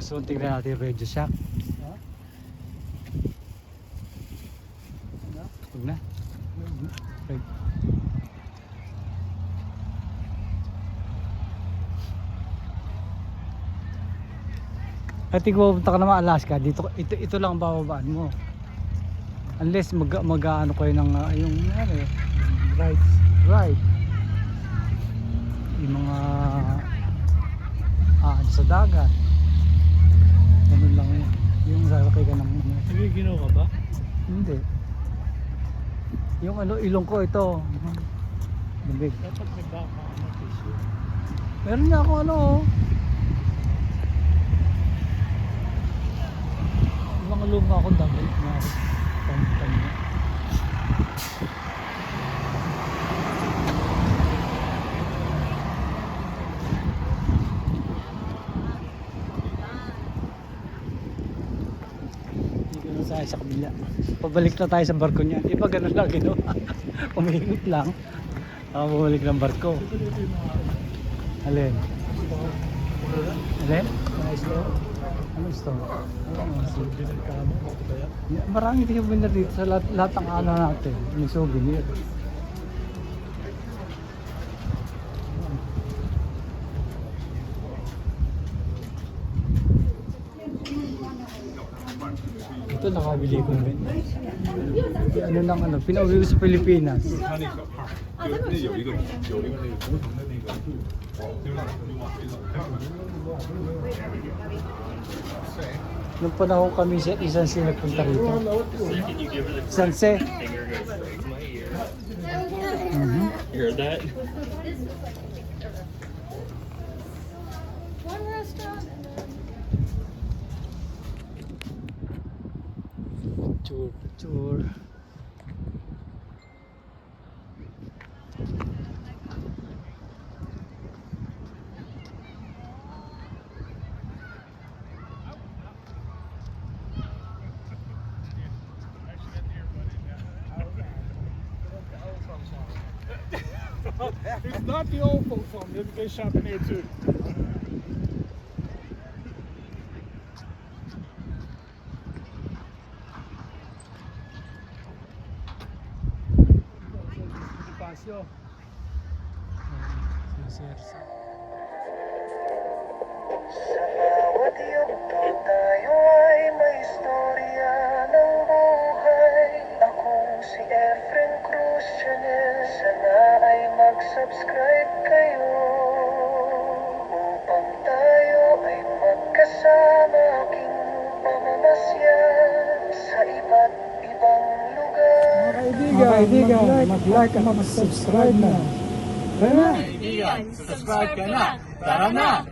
Gusto mong tingnan natin yung Radio Shack? Ha? Ano? Huwag na. Right. At ikaw pupunta ka naman Alaska, dito, ito lang ang bababaan mo. Unless mag-ano kayo ng yung ano eh, ride. Yung mga sa dagat. Ganun lang yun. Yung sasakay ka ng ano. Nagiginaw ka ba? Hindi. Yung ano, ilong ko ito. Lumig. Dapat may baka na tissue. Meron niya ako ano oh. Yung mga luma akong dami na pang niya. Dito na tayo sa kabila. Pabalik na tayo sa barko niya. Di ba ganun lang ginawa? Umikot lang. Bumalik ng barko. Alin? Alin? Ano gusto mo? Maraming souvenir dito sa lahat ng ano natin. Yung souvenir. Ito nakabili ko rin. Ano lang ano, pinauwi ko sa Pilipinas. 它那有一个那个不同的那个度，就是Nung panahon kami sa isang nagpunta rito. Sanse. Hear that? Picture. It's not the old folks home. There's a gay shop in there too. Espacio. Sa bawat yugto tayo ay may istorya ng buhay. Ako si Efren Cruz Channel. Sana ay mag-subscribe kayo upang tayo ay magkasama aking pamamasyan sa iba't ibang lugar. Mga kaibigan, mag-like at mag-subscribe na. Tara na! Subscribe ka na. Tara na!